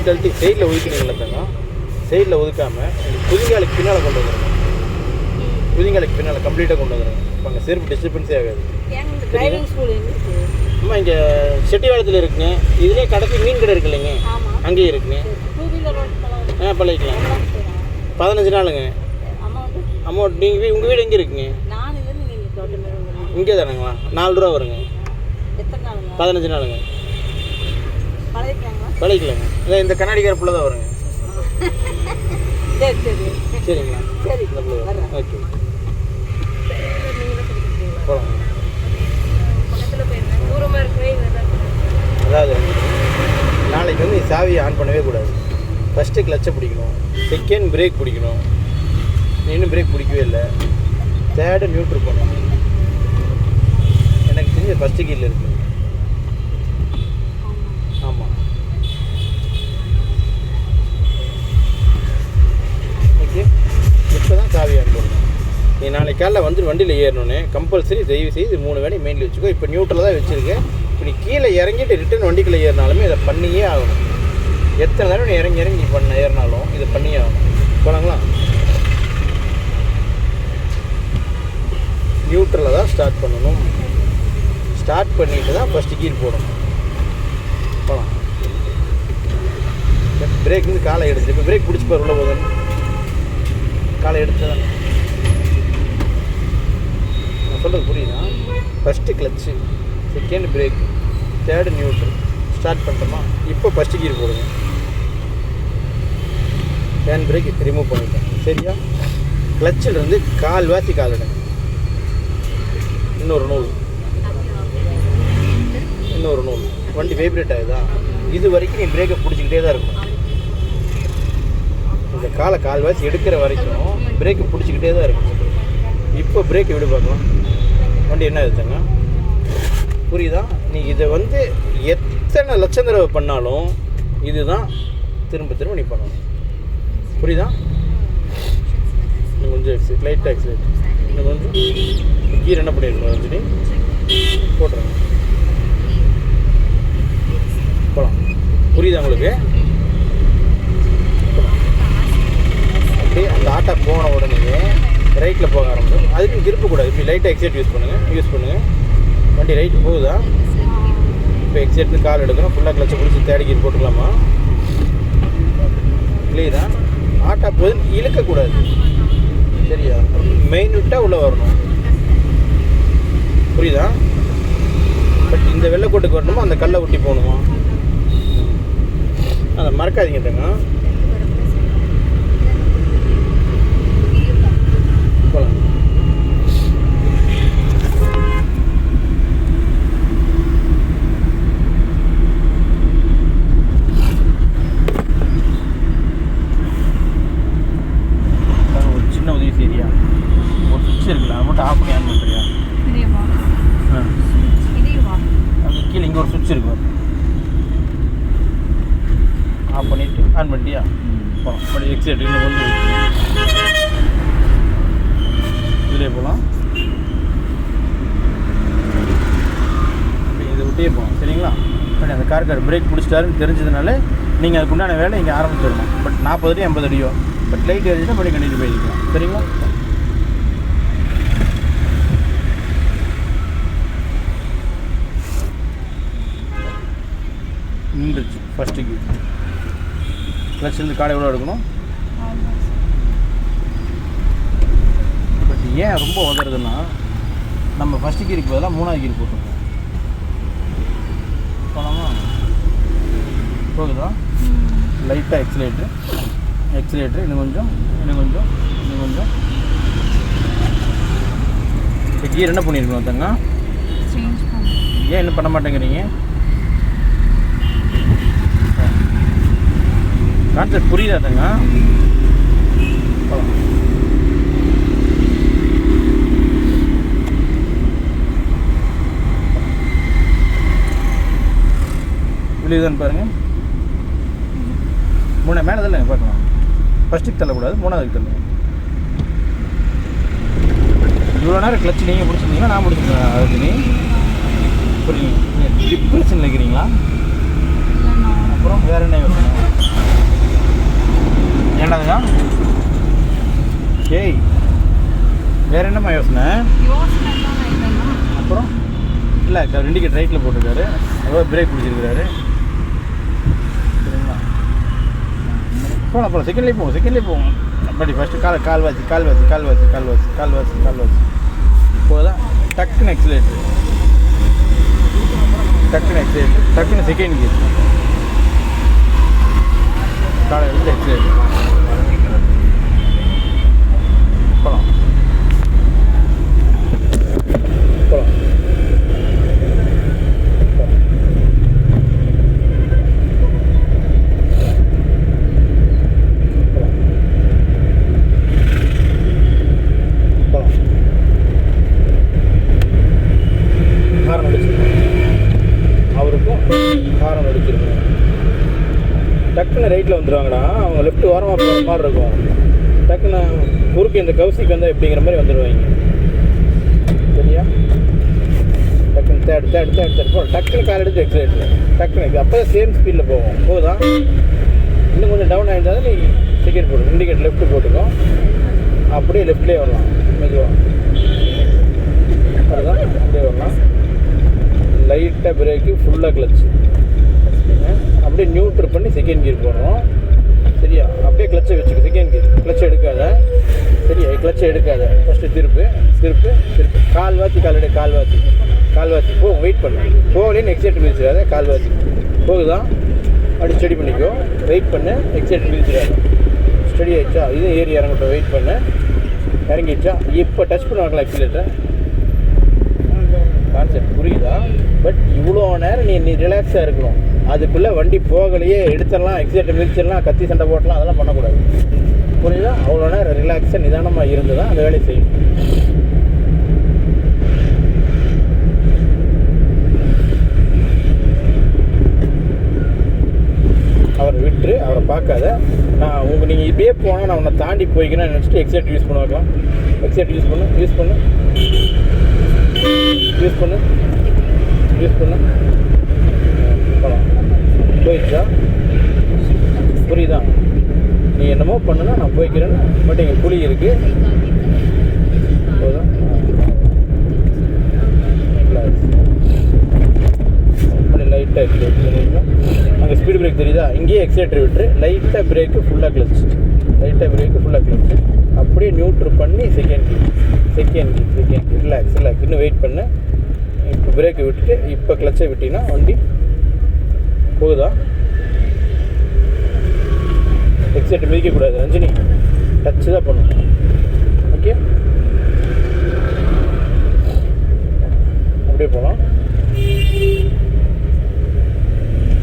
கழட்டி சைடில் ஒதுக்கினீங்களா தங்கம், சைடில் ஒதுக்காமல் குதிங்காலுக்கு பின்னால் கொண்டு வந்துடுங்க. குதிங்காலுக்கு பின்னால் கம்ப்ளீட்டாக கொண்டு வந்துடுங்க. இப்போ அங்கே செருப்பு டிஸ்டர்பன்ஸே ஆகாது. அம்மா இங்கே செட்டிவாளத்தில் இருக்குங்க. இதுலேயே கடைசி மீன் கடை இருக்கு இல்லைங்க, அங்கேயும் இருக்குங்க. பழகிக்கலாம். 15 நாளுங்க அமௌண்ட். நீங்கள் உங்கள் வீடு எங்கே இருக்குங்க? இங்கே தானுங்களா? 4 ரூபா வருங்க. 15 நாளுங்க. பழகிக்கலாங்க. இல்லை இந்த கண்ணாடிக்கார புள்ள தான் வருங்க. சரிங்களா? ஓகே போகலாம். அதாவது நாளைக்கு வந்து சாவியை ஆன் பண்ணவே கூடாது. ஃபஸ்ட்டு கிளச்சை பிடிக்கணும், செகண்ட் பிரேக் பிடிக்கணும். இன்னும் பிரேக் பிடிக்கவே இல்லை. தேர்டு நியூட்ரல் பண்ணணும். எனக்கு தெரிஞ்ச ஃபஸ்ட்டு கீழ் இருக்குது. ஆமாம் ஓகே. இப்போ தான் சாவி ஆன் பண்ணணும். நீ நாளைக்கு காலைல வந்து வண்டியில் ஏறணுன்னு கம்பல்சரி தயவு செய்து 3 வேலையும் மெயினில் வச்சுக்கோ. இப்போ நியூட்ரல் தான் வச்சுருக்கேன். இப்போ நீ கீழே இறங்கிட்டு ரிட்டன் வண்டிக்குள்ளே ஏறினாலுமே இதை பண்ணியே ஆகணும். எத்தனை தடவை நீ இறங்கி ஏறினாலும் இதை பண்ணியே ஆகணும். போனாங்களா? நியூட்ரலில் தான் ஸ்டார்ட் பண்ணணும். ஸ்டார்ட் பண்ணிட்டு தான் ஃபஸ்ட்டு கீர் போடணும். போகலாம். பிரேக் வந்து காலை எடுத்து இப்போ பிரேக் பிடிச்சி பாரு உள்ள போதும். காலை எடுத்து தான் நான் சொல்கிறது புரியுதா? First clutch, second brake, third neutral. Start பண்ணிட்டோமா? இப்போ ஃபஸ்ட்டு கீர் போடுங்க. ஹேண்ட் பிரேக் ரிமூவ் பண்ணிட்டேன். சரியா? கிளச்சில் இருந்து கால் எடுங்க. இன்னொரு நூல் வண்டி வைப்ரேட் ஆகுதா? இது வரைக்கும் நீ பிரேக்கை பிடிச்சிக்கிட்டே தான் இருக்கும். இந்த கால்வாசி எடுக்கிற வரைக்கும் பிரேக்கை பிடிச்சிக்கிட்டே தான் இருக்கும். இப்போ பிரேக்கை விடு பார்க்கலாம். வண்டி என்ன எடுத்தாங்க புரியுதா? நீ இதை வந்து எத்தனை லட்சம் தடவை பண்ணாலும் இதுதான் திரும்ப நீ பண்ணணும். புரியுதா? இன்னும் கொஞ்சம் லைட்டாக எக்ஸைட். இன்னும் கொஞ்சம் கீர் என்ன பண்ணிடணும் ரஞ்சினி போட்டுருங்க. போகலாம். புரியுதா உங்களுக்கு? அப்படியே அந்த ஆட்டோ போன உடனே ரைட்டில் போக ஆரம்பிக்கும். அதுக்கு திருப்பக்கூடாது. இப்படி லைட்டாக எக்ஸைட் யூஸ் பண்ணுங்கள். வண்டி ரைட்டு போகுதா? இப்போ எக்ஸைட்னு கால் எடுக்கணும். ஃபுல்லாக கிளச்சை பிடிச்சி தேடி கீர் போட்டுக்கலாமா? இல்லையா? ஆட்டோ போது இழுக்கக்கூடாது. சரியா? மெயின் விட்டால் உள்ளே வரணும். புரியுதா? பட் இந்த வெள்ளைக்கோட்டுக்கு வரணுமா அந்த கல்லை ஒட்டி போகணுமா? அதை மறக்காதீங்க தங்க. போகலாம். ஒரு சின்ன உதவி சரியா? ஒரு சுவிட்ச் இருக்குல்ல, அதை மட்டும் ஆஃப் பண்ணி ஆன் பண்ணுறியா? அது கீழே இங்கே ஒரு சுவிட்ச் இருக்கும். ஆஃப் பண்ணிவிட்டு ஆன் பண்ணிட்டியா? போகலாம். மறுபடியும் எக்ஸைட் இன்னும் கொஞ்சம் இதிலே போகலாம். அப்படி இதை விட்டே போகலாம். சரிங்களா? பட் அந்த கார் பிரேக் பிடிச்சிட்டாருன்னு தெரிஞ்சதுனால நீங்கள் அதுக்குண்டான வேலை இங்கே ஆரம்பிச்சிடணும். பட் 40 அடி 50 அடியோ பட் லைட் ஏறிச்சுன்னா பண்ணி கண்டிப்பாக போயிருக்கலாம். சரிங்களா? நின்றுச்சு ஃபஸ்ட்டு கீர். கிளச்சிலேருந்து காலை எவ்வளோ எடுக்கணும்? பட் ஏன் ரொம்ப உதறதுன்னா நம்ம ஃபஸ்ட்டு கீருக்கு பதிலாக 3வது கீர் போட்டுருக்கோம். போகலாமா? போகுதா? லைட்டாக எக்ஸிலேட்ரு இன்னும் கொஞ்சம். இப்போ கீர் என்ன பண்ணியிருக்கணும் தங்க? ஏன் இன்னும் பண்ண மாட்டேங்கிறீங்க? கான்செப்ட் புரியுதா தங்க? விழுதுன்னு பாருங்கள். 3 மேலே தான் பார்க்கலாம். ஃபஸ்ட்டுக்கு தள்ளக்கூடாது, 3வதுக்கு தள்ளுங்க. இவ்வளோ நேரம் கிளச்சு நீங்கள் பிடிச்சிருந்தீங்களா நான் பிடிச்சிருக்கேன்? அதுக்கு நீ புரியுங்க. டிப்ரெஷனில் இருக்கிறீங்களா? அப்புறம் வேறு என்ன யோசனை? வேறு என்னம்மா யோசனை? அப்புறம் இல்லை இண்டிகேட்டர் ரைட்டில் போட்டிருக்காரு, அவ்வளோ பிரேக் பிடிச்சிருக்கிறாரு. சரிங்களா? போகலாம் செகண்ட்லேயே போவோம். அப்படி ஃபஸ்ட்டு கால் வாசி இப்போதான் டக்குன்னு எக்ஸிலேட்ரு, டக்குன்னு செகண்ட் கியர், காலை எடுத்து எக்ஸிலேட்ரு போகலாம். டக்குன்னு ரைட்டில் வந்துடுவாங்கடா, அவங்க லெஃப்ட் ஓரமாக போகிற மாதிரி இருக்கும். டக்குன்னு குறுக்கு இந்த கவுசிக்கு வந்தால் எப்படிங்கிற மாதிரி வந்துடுவாங்க. சரியா? டக்குன்னு தேர்ட் போகும். டக்குன்னு கால் எடுத்து எக்ஸிலேட்டர் டக்குன்னு அப்போ தான் சேம் ஸ்பீடில் போகும். போதுதான், இன்னும் கொஞ்சம் டவுன் ஆகிருந்தாலும் நீ டிக்கெட் போடும், இண்டிகேட் லெஃப்ட்டு போட்டுக்கோ, அப்படியே லெஃப்ட்லேயே வரலாம் மெதுவாக. அதுதான் அப்படியே வரலாம். லைட்டாக பிரேக்கு, ஃபுல்லாக கிளச்சு, அப்படியே நியூட்ரு பண்ணி செகண்ட் கியர் போடுறோம். சரியா? அப்படியே கிளச்சை வச்சுக்கோ, செகண்ட் கியர் கிளச்சை எடுக்காத. சரியா? கிளச்சை எடுக்காத. ஃபஸ்ட்டு திருப்பு, கால் வாத்தி போ, வெயிட் பண்ணு. போகலேன்னு எக்ஸைட் மிதிச்சிடாத, கால் வாத்தி போகுதான் அப்படி ஸ்டடி பண்ணிக்கோ. வெயிட் பண்ணு, எக்ஸைட் மிதிச்சிடாத. ஸ்டடி ஆகிடுச்சா? இதுவும் ஏறி இறங்கட்டும். வெயிட் பண்ணு, இறங்கிடுச்சா? இப்போ டச் பண்ணுவாங்களா எக்ஸிலேட்டர்? கான்செப்ட் புரியுதா? பட் இவ்வளோ நேரம் நீ ரிலாக்ஸாக இருக்கணும். அதுக்குள்ளே வண்டி போகலையே எடுத்துடலாம், எக்ஸிலேட்டர் மிதிச்சிடலாம், கத்தி சண்டை போட்டலாம், அதெல்லாம் பண்ணக்கூடாது. புரியுதா? அவ்வளோ நேரம் ரிலாக்ஸாக நிதானமாக இருந்து தான் அந்த வேலையை செய்யும். அவரை விட்டு அவரை பார்க்காத. நீங்கள் இப்படியே போனால் நான் உன்னை தாண்டி போய்க்கிறேன்னு நினச்சிட்டு எக்ஸிலேட்டர் யூஸ் பண்ணுவாக்கலாம். எக்ஸிலேட்டர் யூஸ் பண்ணு போகலாம். போயிடுச்சா? புரியுதா? நீ என்னமோ பண்ணுனா நான் போய்க்கிறேன்னு. பட் இங்கே புளி இருக்குது. போதும். லைட்டாக எக்ஸிலேட்டர், அங்கே ஸ்பீடு பிரேக் தெரியுதா? இங்கேயே எக்ஸிலேட்டர் விட்டுரு, லைட்டாக பிரேக்கு, ஃபுல்லாக கிளச்சு, அப்படியே நியூட்ரு பண்ணி செகண்ட் கியர் ரிலாக்ஸ். இன்னும் வெயிட் பண்ணு. இப்போ பிரேக்கை விட்டுட்டு இப்போ கிளச்சை விட்டிங்கன்னா வண்டி போகுதா? எக்ஸைட் மிதிக்கக்கூடாது ரஞ்சினி, டச்சு தான் பண்ணணும். ஓகே, அப்படியே போகலாம்.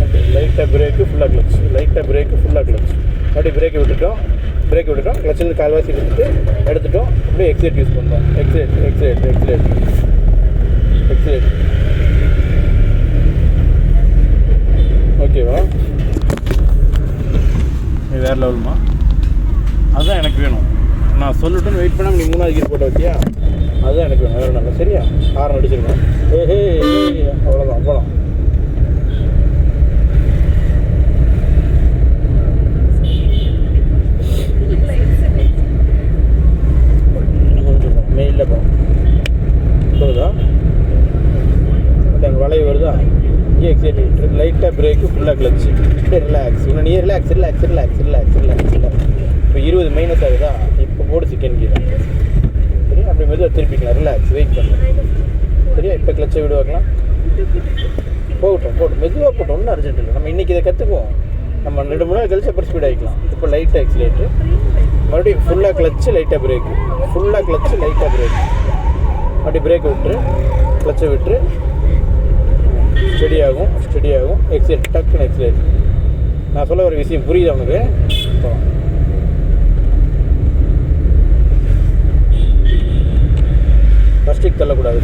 ஓகே, லைட்டாக பிரேக்கு, ஃபுல்லாக கிளச், அப்படியே பிரேக்கை விட்டுட்டோம், கிளச்சிலேருந்து கால்வாசி எடுத்துட்டோம். அப்படியே எக்ஸைட் யூஸ் பண்ணுறோம். எக்ஸைட் ஓகேவா? இது வேறு லெவலுமா? அதுதான் எனக்கு வேணும். நான் சொல்லட்டுன்னு வெயிட் பண்ணாமல் நீ 3வது கீர் போட்ட வச்சியா? அதுதான் எனக்கு வேணும், வேறு நல்லா. சரியா? ஹார்ன் அடிச்சிருக்கணும். அவ்வளோதான் போகலாம். மெயிலில் போகணும். போகுதா? அங்கே வளைவு வருதா? இங்கே எக்ஸைட் விட்டு லைட்டாக பிரேக்கு, ஃபுல்லாக கிளச்சு, ரிலாக்ஸ். இன்னும் நீ ரிலாக்ஸ். இப்போ 20 மைனஸ் ஆகுதா? இப்போ போடு செகண்ட் கீர். சரி, அப்படி மெதுவாக திருப்பிக்கலாம். ரிலாக்ஸ், வெயிட் பண்ணு. சரியா? இப்போ கிளச்சை விடுவாக்கலாம். போகட்டும், மெதுவாக போட்டோம், ஒன்றும் அர்ஜென்ட் இல்லை. நம்ம இன்றைக்கி இதை கற்றுக்குவோம். நம்ம 2-3 நாள் கழிச்சு அப்புறம் ஸ்பீட் ஆகிக்கலாம். இப்போ லைட்டாக எக்ஸிலேட்ரு, மறுபடியும் ஃபுல்லாக கிளச்சு, லைட்டாக பிரேக்கு, அப்படி பிரேக்கை விட்டுரு, கிளச்சை விட்டுரு, ஸ்டெடி ஆகும். எக்ஸைட், டக்குன்னு எக்ஸைட். நான் சொல்ல ஒரு விஷயம் புரியுது அவனுக்கு? ஃபஸ்ட்டுக்கு தள்ளக்கூடாது.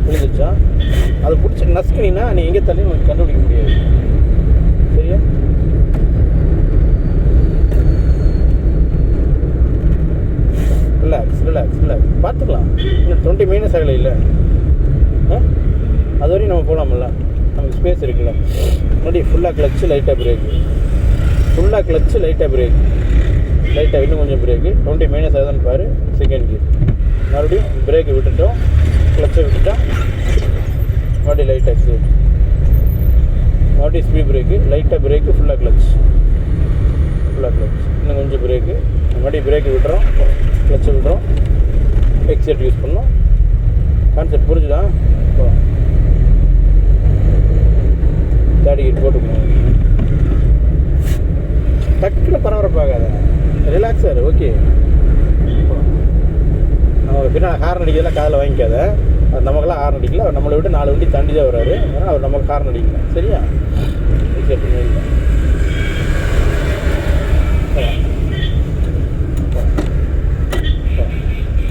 புரிஞ்சிச்சா? அதை பிடிச்சி நசுக்கினா நீ எங்கே தள்ளி உனக்கு கண்டுபிடிக்க முடியாது. சரியா? ரிலாக்ஸ். பார்த்துக்கலாம். இன்னும் 20 மைனஸ் ஆகலை இல்லை? அது வரையும் நம்ம போகலாமில்ல, நமக்கு ஸ்பேஸ் இருக்குல்ல. மறுபடியும் ஃபுல்லாக கிளச்சு, லைட்டாக பிரேக்கு, லைட்டாக இன்னும் கொஞ்சம் பிரேக்கு 20 மைனஸ் ஆகுதான்னு பாரு. செகண்ட் கியர் மறுபடியும் பிரேக்கை விட்டுட்டோம், கிளச்சை விட்டுட்டோம், மறுபடியும் லைட் ஆக்சிலேட், மறுபடியும் ஸ்பீட் பிரேக்கு, லைட்டாக பிரேக்கு, ஃபுல்லாக கிளச், இன்னும் கொஞ்சம் பிரேக்கு, மறுபடியும் பிரேக்கு விட்டுறோம், கிளச்சை விட்டுறோம், எக்ஸைட் யூஸ் பண்ணோம். கான்செப்ட் புரிஞ்சுதா? தேர்ட் கியர் போட்டுக்கணும். டக்குன்னு பரபரப்பாகாத, ரிலாக்ஸாக இரு. ஓகே, நம்ம பின்னால் ஹார்ன் அடிக்கிறதெல்லாம் காதில் வாங்கிக்காத. அது நமக்கெல்லாம் ஹார்ன் அடிக்கல, அவர் நம்மளை விட்டு 4 வண்டி தாண்டி தான் வர்றாரு, அதனால் அவர் நமக்கு ஹார்ன் அடிக்கல. சரியா?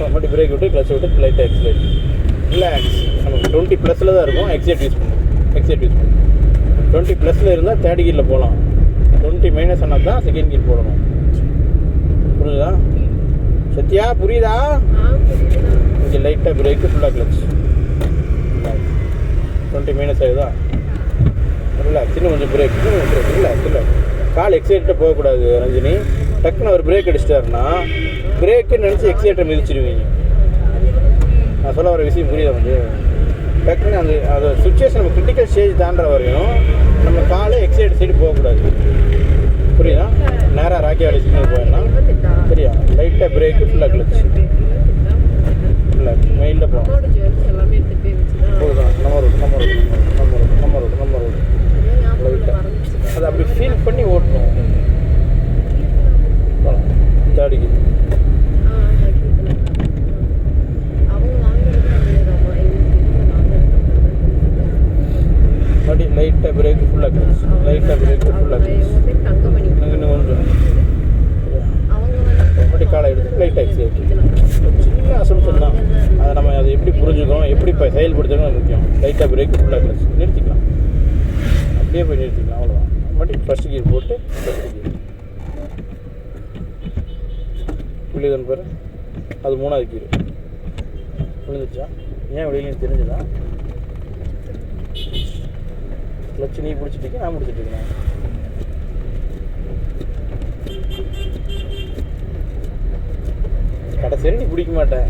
மறுபடியும் பிரேக் விட்டு கிளச் விட்டு லைட்டாக எக்ஸைட், ரிலாக்ஸ். நமக்கு 20+ தான் இருக்கும். எக்ஸைட் யூஸ் பண்ணும், 20+ இருந்தால் தேர்ட் கியரில் போகலாம். 20 மைனஸ் ஆனால் தான் செகண்ட் கியர் போடணும். புரியுதா சத்யா? புரியுதா? இங்கே லைட்டாக பிரேக்கு, ஃபுல்லாக கிளச், 20 மைனஸ் ஆகுதா? ரிலாக்ஸ். இன்னும் கொஞ்சம் பிரேக், இல்லை கால் எக்ஸைட்டாக போகக்கூடாது ரஞ்சினி. டக்குன்னு அவர் பிரேக் அடிச்சிட்டாருன்னா பிரேக்குன்னு நினச்சி எக்ஸைட்டை மிதிச்சிடுவீங்க. நான் சொல்ல வர விஷயம் புரியுதா? வந்து டக்குன்னு அந்த சுச்சுவேஷன் நம்ம கிரிட்டிக்கல் ஸ்டேஜ் தாண்டுற வரையும் நம்ம காலை எக்ஸைட் சைடு போகக்கூடாது. புரியுதா? நேராக ராக்கி ஆடி சிக்னல் போயிடலாம். சரியா? லைட்டாக பிரேக்கு, ஃபுல்லாக கிளச், இல்லை மெயிலில் போகலாம். போதுதான். நம்ம ரோடு லைட்டாக அதை அப்படி ஃபீல் பண்ணி ஓட்டணும். தேடிக்கு மறுபடியும் லைட்டாக பிரேக்கு, ஃபுல்லாக கிளச், இன்னும் கொஞ்சம் மறுபடியும் காலை எடுத்து லைட்டாக எக்ஸைட். சின்ன அசம்ஷன் தான், அதை நம்ம அதை எப்படி புரிஞ்சுக்கணும், எப்படி இப்போ செயல்படுத்தணும் முக்கியம். லைட்டாக பிரேக்கு, ஃபுல்லாக கிளச், நிறுத்திக்கலாம். அப்படியே போய் நிறுத்திக்கலாம், அவ்வளோதான். மறுபடியும் ஃபஸ்ட் கியர் போட்டு புள்ளிதான் பாரு, அது 3வது கீர் விழுந்துச்சா? ஏன் வெளியிலையும் தெரிஞ்சுதா? கிளச்சு நீ பிடிச்சிட்டு நான் பிடிச்சிட்டு கடைசி நீ பிடிக்க மாட்டேன்.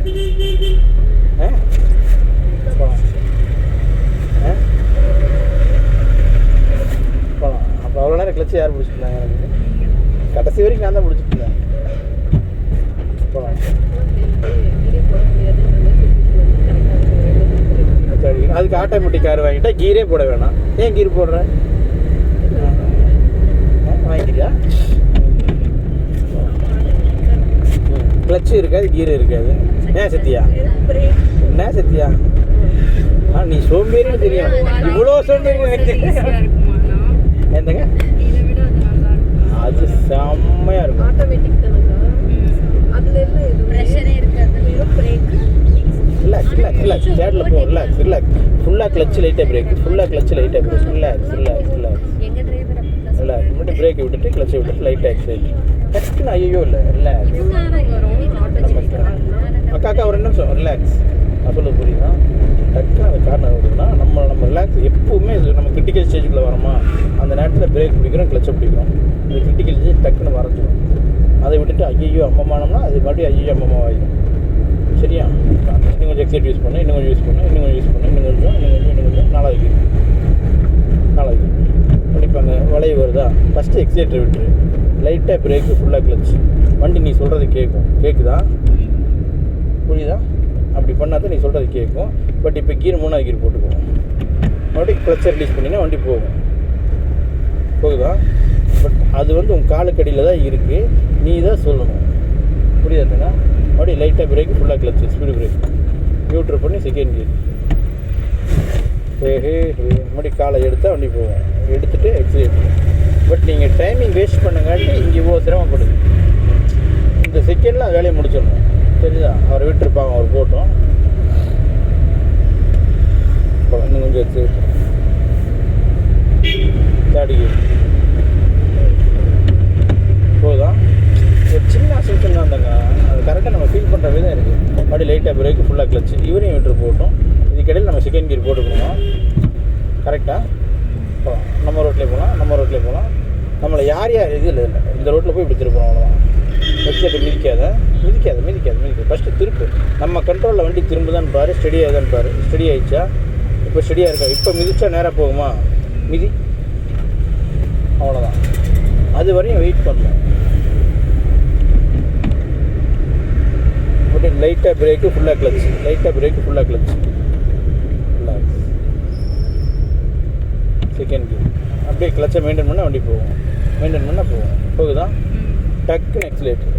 அப்போ அவ்வளோ நேரம் கிளச்சு யார் பிடிச்சிருந்தாங்க? எனக்கு கடைசி வரைக்கும் நான் தான் பிடிச்சிட்டு இருந்தேன். அதுக்கு ஆட்டோமேட்டிக் கார் வாங்கிட்டா கீரே போட வேணாம். ஏன் கீர் போடுற? வாங்கிக்கிறியா? கிளச்சு இருக்காது, கீர் இருக்காது. ஏன் சத்தியா? என்ன சத்தியா? நீ சோம்பேறின்னு தெரியும், இவ்வளோ சோம்பேறி எனக்கு தெரியும். என்னங்க அது செம்மையாக இருக்கும். ரிலாக்ஸ் தேர்டில் போ. ரிலாக்ஸ் ஃபுல்லாக கிளச்சு லைட்டாக பிரேக், ரிலாக்ஸ் மட்டும் பிரேக்கை விட்டுட்டு கிளச்சை விட்டுட்டு லைட்டாக எக்ஸைட். டக்குன்னு ஐயோ இல்லை, ரிலாக்ஸ். அக்கா ஒரு நிமிஷம் ரிலாக்ஸ். நான் சொல்லுறது புரியுதா? டக்குன்னு அந்த காரணம் வருதுன்னா நம்ம ரிலாக்ஸ். எப்போவுமே நம்ம கிரிட்டிக்கல் ஸ்டேஜுக்குள்ளே வரோமா, அந்த நேரத்தில் பிரேக் பிடிக்கிறோம், கிளச்சை பிடிக்கிறோம். அந்த கிரிட்டிக்கல் ஸ்டேஜ் டக்குன்னு வரைஞ்சிடும். அதை விட்டுட்டு ஐயோ அம்மமானோம்னா அது மறுபடியும் ஐயோ அம்மம்மா ஆகிடும். சரியா? இன்னும் கொஞ்சம் எக்ஸைட் யூஸ் பண்ணு, இன்னும் கொஞ்சம் 4வது கண்டிப்பாக அந்த வளைவு வருதா? ஃபஸ்ட்டு எக்ஸைட்டர் விட்டுரு, லைட்டாக பிரேக்கு, ஃபுல்லாக கிளச். வண்டி நீ சொல்கிறது கேட்குதா? புரியுதா? அப்படி பண்ணால் தான் நீ சொல்கிறது கேட்கும். பட் இப்போ கீர் 3வது கீர் போட்டுக்குவோம். மறுபடியும் கிளச்சை ரிலீஸ் பண்ணினா வண்டி போகுதா? பட் அது வந்து உங்கள் காலுக்கடியில் தான் இருக்குது, நீ தான் சொல்லணும். புரியுதுங்களா? மறுபடியும் லைட்டாக பிரேக்கு, ஃபுல்லாக கிளச்சு, ஸ்பீடு பிரேக், நியூட்ரல் பண்ணி செகண்ட் கியர். மறுபடியும் காலை எடுத்தால் வண்டி போவோம். எடுத்துகிட்டு எக்ஸைட். பட் நீங்கள் டைமிங் வேஸ்ட் பண்ணுங்காட்டி இங்கே இவ்வளோ சிரமப்படுது. இந்த செகண்டில் வேலையை முடிச்சிடணும். சரிதா? அவரை விட்டுருப்பாங்க, அவர் போட்டோம். இன்னும் கொஞ்சம் எக்ஸைட். தேர்ட் கியர் போதுதான். ஒரு சின்ன அசம்ஷன் தான் தாங்க, அது கரெக்டாக நம்ம ஃபீல் பண்ணுற விதம் இருக்குது. மறுபடியும் லைட்டாக பிரேக்கு, ஃபுல்லாக கிளச்சு, இவரையும் விட்டு போட்டோம். இதுக்கிடையில் நம்ம செகண்ட் கியர் போட்டுக்கணும். கரெக்டாக போகலாம். நம்ம ரோட்லேயே போகலாம். நம்மளை யார் இது இல்லை இந்த ரோட்டில் போய் இப்படி திருப்போம், அவ்வளோதான். எக்ஸைட்டை மிதிக்காத ஃபஸ்ட்டு திருப்பு. நம்ம கண்ட்ரோலில் வண்டி திரும்புதான்னு பாரு, ஸ்டெடி ஆகுதான்னு பாரு. ஸ்டெடி ஆகிடுச்சா? இப்போ ஸ்டெடியாக இருக்கா? இப்போ மிதிச்சா நேராக போகுமா? மிதி, அவ்வளோதான். அது வரையும் வெயிட் பண்ணணும். அப்படியே லைட்டாக பிரேக்கு, ஃபுல்லாக கிளச், லைட்டாக பிரேக்கு, ஃபுல்லாக கிளச், ஃபுல்லாக செகண்ட் கியர். அப்படியே கிளச்சை மெயின்டைன் பண்ணால் வண்டி போகும். மெயின்டைன் பண்ணால் போகுதா? டக்குன்னு எக்ஸிலேட்டர்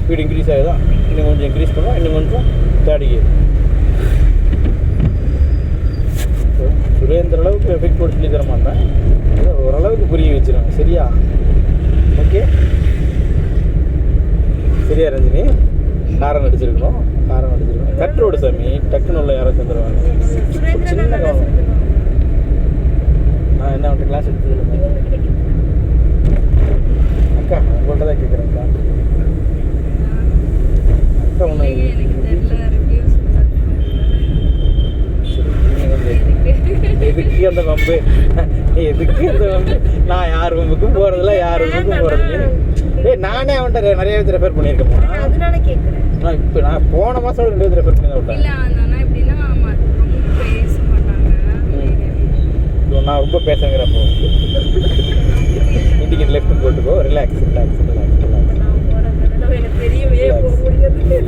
ஸ்பீடு இன்க்ரீஸ் ஆகுதா? இன்னும் கொஞ்சம் இன்க்ரீஸ் பண்ணுவோம், இன்னும் கொஞ்சம் தேர்ட் கியர். சுரேந்திர அளவுக்கு எஃபெக்ட் போட்டு சொல்லி தர மாட்டேன், ஓரளவுக்கு புரிய வச்சுருவாங்க. சரியா? ஓகே, சரியா ரஞ்சினி? காரம் அடிச்சிருக்கணும். கட் ரோடு சாமி, டக்குன்னு உள்ள யாராச்சும் வந்துடுவாங்க. சின்ன கவனம். நான் என்ன வந்துட்டு கிளாஸ் எடுத்ததில்லை அக்கா, உங்கள்கிட்ட தான் கேட்குறேன்க்கா. அக்கா ஒன்று எதுக்கு அந்த வம்பு? நான் யார் வம்புக்கும் போகிறதில்ல, யார் வம்புக்கும் போகிறதில்ல. நானே அவன்கிட்ட நிறைய பேர் ரெஃபர் பண்ணியிருக்கேன். நான் இப்போ நான் போன மாதம் 2 பேர் ரெஃபர் பண்ணி தான் விட்டேன். நான் ரொம்ப பேசுங்கிறப்போ இண்டிகேட் லெஃப்ட் போட்டுக்கோ. ரிலாக்ஸ்.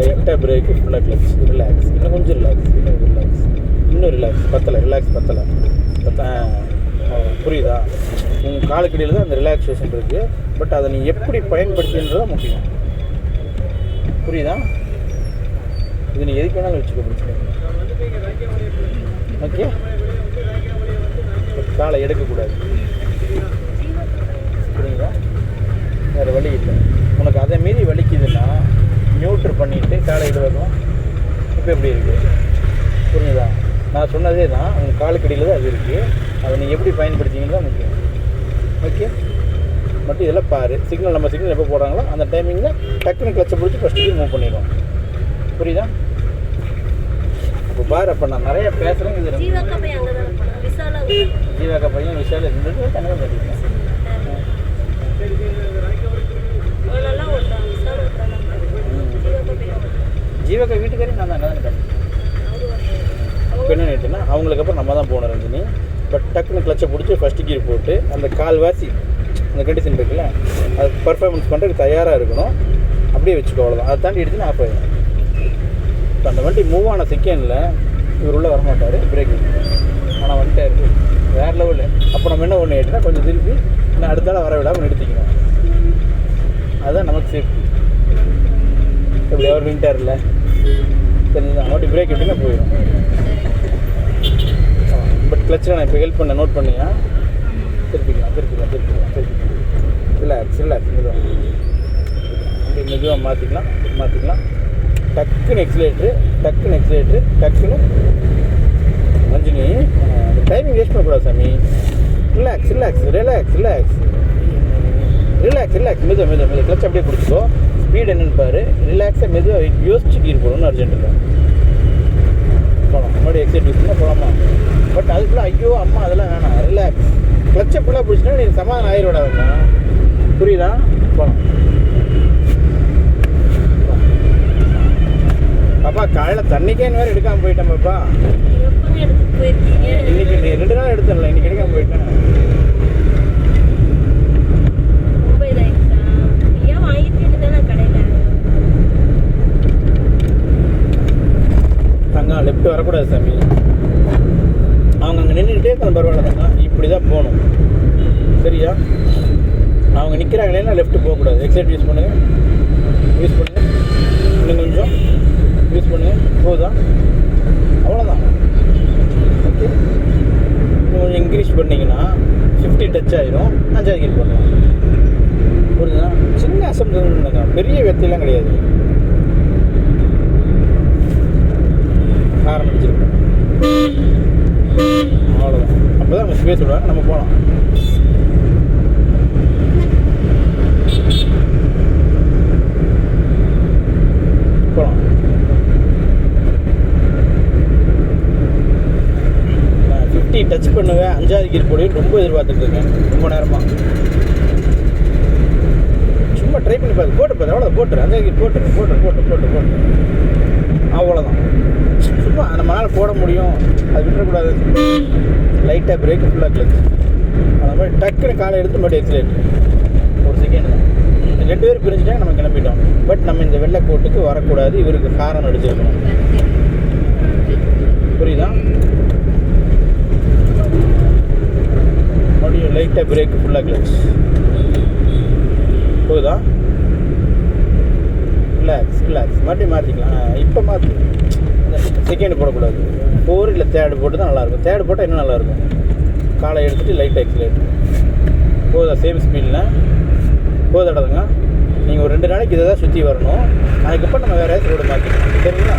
லைட்டாக பிரேக்கு, ஃபுல்லாக கிளச். ரிலாக்ஸ், இன்னும் கொஞ்சம் ரிலாக்ஸ், இன்னும் ரிலாக்ஸ். பத்தலை. புரியுதா? உங்கள் காலுக்கடியில் தான் அந்த ரிலாக்ஸேஷன் இருக்குது. பட் அதை நீ எப்படி பயன்படுத்தின்றது தான் முக்கியம். புரியுதா? இது நீ எதுக்கு வேணாலும் வச்சுக்க, பிரச்சனை. ஓகே, காலை எடுக்கக்கூடாது. புரியுதா? வேறு வலி இல்லை. உனக்கு அதை மீறி வலிக்குதுன்னா நியூட்ரு பண்ணிவிட்டு காலை இது வைக்கலாம். இப்போ எப்படி இருக்குது? புரியுதா? நான் சொன்னதே தான், உங்கள் காலுக்கடியில் தான் அது இருக்குது. அதை நீ எப்படி பயன்படுத்திங்கன்னு தான் முக்கியம். ஓகே, மட்டும் இதெல்லாம் பாரு. நம்ம சிக்னல் எப்போ போடுறாங்களோ அந்த டைமிங்கில் டக்குன்னு கிளச்சை பிடிச்சி ஃபஸ்ட்டு கீர் மூவ் பண்ணிடுவோம். புரியுதா? இப்போ பாரு, அப்போ நான் நிறைய பேசுகிறேன். இது ஜீவாக்கா பையன் விஷால் 2 பேரும் தனியாக பண்ணியிருக்கேன். ஜீவாக்கா வீட்டுக்காரி நான் தான் அங்கே தான் கட்டேன். இப்போ என்ன ஆகிட்டுன்னா, அவங்களுக்கு அப்புறம் நம்ம தான் போனோம் ரஞ்சினி. பட் டக்குன்னு கிளச்சை பிடிச்சி ஃபஸ்ட்டு கீர் போட்டு அந்த கால்வாசி அந்த கண்டிஷன் இருக்குல்ல, அது பர்ஃபார்மன்ஸ் பண்ணுறதுக்கு தயாராக இருக்கணும். அப்படியே வச்சுக்கோ, அவ்வளோதான். அதை தாண்டி எடுத்துன்னு ஆஃப் ஆகிடும். இப்போ அந்த வண்டி மூவ் ஆன செகண்டில் இவர் உள்ளே வரமாட்டார், பிரேக். ஆனால் வந்துட்டார், வேறு லெவலு. அப்போ நம்ம என்ன ஒன்று ஆகிட்டுனா, கொஞ்சம் திருப்பி இன்னும் அடுத்தால வர விடாமல் நிறுத்திக்கணும். அதுதான் நமக்கு சேஃப்டி. இப்படி அவர் நின்ட்டார்ல, தெரிஞ்சுதான் அப்படி பிரேக் விட்டுனா போயிடும். பட் கிளச்சில் நான் இப்போ ஹெல்ப் பண்ண நோட் பண்ணியா? திருப்பிக்கலாம். ரிலாக்ஸ், மெதுவாக மாற்றிக்கலாம். டக்குன்னு எக்ஸிலேட்ரு, டக்குன்னு ரஞ்சினி. அந்த டைமிங் வேஸ்ட் பண்ணக்கூடாது சாமி. ரிலாக்ஸ், மெதுவாக கிளச் அப்படியே பிடிச்சிக்கோ. ஸ்பீட் என்னன்னு பாரு. ரிலாக்ஸாக மெதுவாக யோசிச்சு கீர் போடணும்னு அர்ஜென்ட் இல்லை. போகலாம், முன்னாடி எக்ஸைட் யூஸ் பண்ணால் போகலாமா? பட் அதுக்குள்ளே ஐயோ அம்மா அதெல்லாம் வேணாம். ரிலாக்ஸ். கிளச்சை ஃபுல்லாக பிடிச்சினா நீ சமாதானம் ஆயிரோடாதுங்க. புரியுதா? போகலாம். பாப்பா காலையில் தண்ணிக்கேன்னு வேறு எடுக்காமல் போயிட்டேன் பாப்பா. இன்னைக்கு நீ 2 நாள் எடுத்துடல, இன்னைக்கு எடுக்காமல் போயிட்டேன். தங்கம் லெஃப்ட் வரக்கூடாது சாமி. அவங்க அங்கே நின்றுக்கிட்டே இருக்காங்க, பரவாயில்ல தங்கம். இப்படி தான் போகணும். சரியா? அவங்க நிற்கிறாங்களேன்னா லெஃப்ட்டு போகக்கூடாது. எக்ஸைட் யூஸ் பண்ணுங்க, இன்னும் கொஞ்சம் யூஸ் பண்ணுங்க. போகுதா? அவ்வளோதான். ஓகே, இன்னும் கொஞ்சம் இன்க்ரீஸ் பண்ணிங்கன்னா 50 டச் ஆகிடும். 5வது கீர் பண்ணலாம். புரியுதுன்னா? சின்ன அசம்பிளிங்க, பெரிய வெத்தையெல்லாம் கிடையாது. ஆரம்பிச்சிருக்கோம், அவ்வளோதான். அப்போ தான் நம்ம ஸ்பேஸ் விடுவாங்க, நம்ம போகலாம். நான் 50 டச் பண்ணுவேன், 5வது கீர் போடுவேன் ரொம்ப எதிர்பார்த்துட்டு இருக்கேன் ரொம்ப நேரமாக. சும்மா ட்ரை பண்ணி பார்த்து. போட்டுரு அந்த போட்டுரு போட்டு போட்டு போட்டு போட்டு அவ்வளோதான். சும்மா நம்மளால் போட முடியும், அது விட்டுறக்கூடாது. லைட்டாக பிரேக்கு, ஃபுல்லாக கிளச்சு. அந்த மாதிரி டக்குன்னு காலை எடுத்து மட்டும் எக்ஸிலேட். ஒரு செகண்ட் தான். 2 பேர் பிரிஞ்சுட்டாங்க, நம்ம கிளம்பிட்டோம். பட் நம்ம இந்த வெள்ளை கோட்டுக்கு வரக்கூடாது. இவருக்கு ஹாரன் அடிச்சிருக்கணும். புரியுதா? மறுபடியும் லைட்டாக பிரேக்கு, ஃபுல்லாக கிளச். போகுதா? Relax relax. மறுபடியும் மாற்றிக்கலாம். இப்போ மாற்று. செகண்ட் போடக்கூடாது. 4 இல்லை 3 போட்டு தான் நல்லாயிருக்கும். 3 போட்டால் இன்னும் நல்லாயிருக்கும். காலை எடுத்துகிட்டு லைட்டாக எக்ஸிலேட். போகுதா? சேம் ஸ்பீடில் போதாடுதுங்க. நீங்கள் ஒரு 2 நாளைக்கு இதை தான் சுற்றி வரணும். அதுக்கப்புறம் நம்ம வேறு ரோடு மாற்றிக்கலாம். சரிங்களா?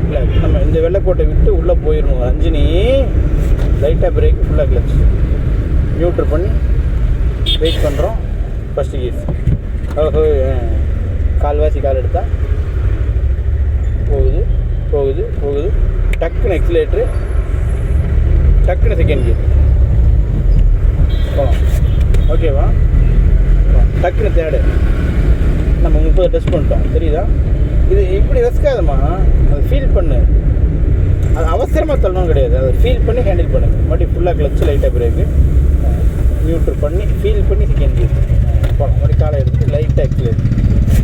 இல்லை, நம்ம இந்த வெள்ளைக்கோட்டை விட்டு உள்ளே போயிடணும். ரஞ்சினி லைட்டாக பிரேக், ஃபுல்லாக கிளச். நியூட்ரு பண்ணி வெயிட் பண்ணுறோம். First keys. ஓஹோ, கால்வாசி கால் எடுத்தால் போகுது போகுது போகுது. டக்குன்னு எக்ஸிலேட்ரு, டக்குன்னு செகண்ட் கீர் போகலாம். ஓகேவா? டக்குன்னு 3 நம்ம 30 டச் பண்ணிட்டோம். தெரியுதா? இது இப்படி ரசிக்காதம்மா, அதை ஃபீல் பண்ணு. அது அவசரமாக தள்ளணும் கிடையாது, அதை ஃபீல் பண்ணி ஹேண்டில் பண்ணுங்க. மறுபடியும் ஃபுல்லாக கிளச்சு, லைட்டாக பிரேக்கு, நியூட்ரு பண்ணி ஃபீல் பண்ணி செகண்ட் கீர் போகலாம். மறுபடியும் காலை எடுத்து லைட்டாக எக்ஸிலேட்,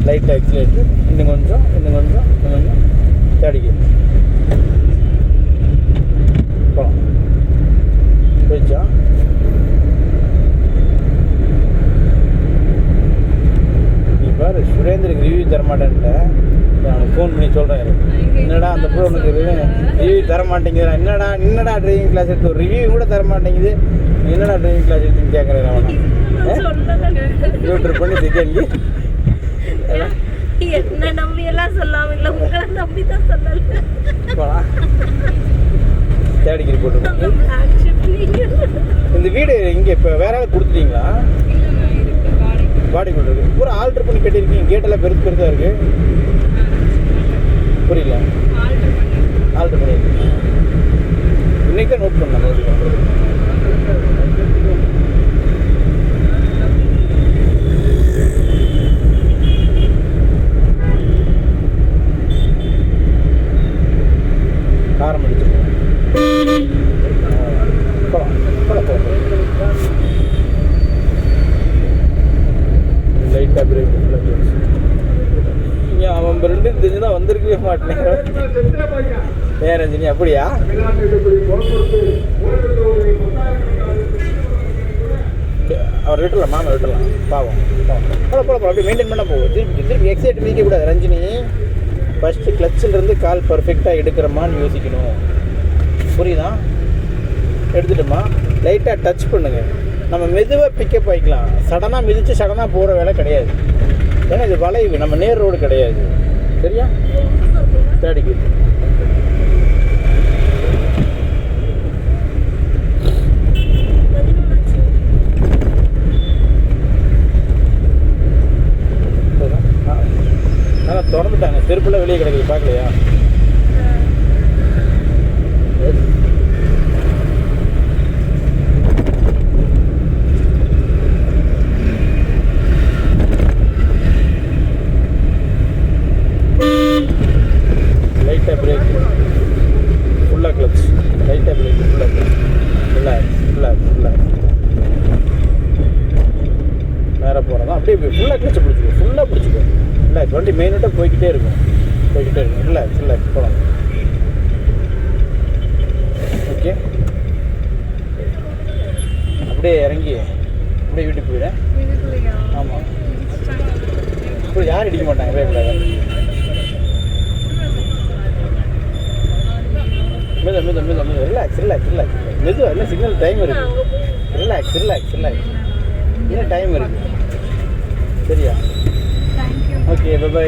லைட்டாக எக்ஸிலேட்ரு. இன்னும் கொஞ்சம் இன்னும் கொஞ்சம் இன்னும் கொஞ்சம். 3 கீர் போகலாம். போயிடுச்சா? பாரு, சுரேந்திரக்கு ரிவ்யூ தரமாட்டேன்ட்ட. அவனுக்கு ஃபோன் பண்ணி சொல்கிறேன், என்னடா அந்த ப்ரோ உனக்கு ரிவ்யூ தரமாட்டேங்குது. என்னடா டிரைவிங் கிளாஸ் எடுத்து ஒரு ரிவ்யூ கூட தரமாட்டேங்குது, என்னடா டிரைவிங் கிளாஸ் எடுத்துன்னு கேட்குறேன். அவனை யூட்ரு பண்ணி செகண்ட் என்ன நம்பி எல்லாம் சொல்லாம இல்லை, உங்களை நம்பி தான் சொல்லல. போகலாம். 3 கீர் போட்டு. இந்த வீடு இங்கே இப்போ வேற ஆள் கொடுத்துட்டீங்களா? பாடி கொண்டு இருக்கு. பூரா ஆல்ட்ரு பண்ணி கட்டியிருக்கீங்க. கேட்டெல்லாம் பெருசு பெருசாக இருக்குது. புரியல? ஆல்ட்ரு பண்ணியிருக்கீங்க. இன்னைக்கு தான் நோட் பண்ணேன். காரம் அடிச்சிருக்கோம். லைட்டாக பிரேக், அவன் 2 தெரிஞ்சுதான் வந்திருக்கவே மாட்டேன். ஏன் ரஞ்சினி அப்படியா? அவர் விட்டுலாம், மாமா விட்டுலாம். பாவம் போல அப்படியே மெயின்டைன் பண்ண போகும். திருப்பி எக்ஸைட் மிதிக்கக்கூடாது ரஞ்சினி. ஃபஸ்ட்டு கிளச்சிலிருந்து கால் பர்ஃபெக்டாக எடுக்கிறோமான்னு யோசிக்கணும். புரியுதா? எடுத்துட்டோமா, லைட்டாக டச் பண்ணுங்க. நம்ம மெதுவாக பிக்கப் ஆகிக்கலாம். சடனாக மிதித்து சடனாக போகிற வேலை கிடையாது. ஏன்னா இது வளைவு, நம்ம நேர் ரோடு கிடையாது. சரியா? 3 கீர் திறந்துட்டாங்க. செருப்புலாம் வெளியே கிடக்குது, பார்க்கலையா? லைட்டாக பிரேக், ஃபுல்லாக கிளச். லைட்டாக பிரேக், ஃபுல்லாக கிளச். Relax relax relax. நேராக போகிறதா அப்படியே ஃபுல்லாக கிளச்சை பிடிச்சிக்கோ, ஃபுல்லாக பிடிச்சிக்கோ. ரிலாக்ஸ். வண்டி மெயினாக போய்கிட்டே இருக்கும். ரிலாக்ஸ் ரிலாக்ஸ் போகலாம். ஓகே, அப்படியே இறங்கி அப்படியே வீட்டுக்கு போயிடுறேன். ஆமாம், இப்போ யாரும் இடிக்க மாட்டாங்க. மெதுவா ரிலாக்ஸ் ரிலாக்ஸ் ரிலாக்ஸ். மெதுவா, இல்லை சிக்னல் டைம் இருக்குது. Relax relax relax. இன்னும் டைம் இருக்குது. சரியா? Okay, by.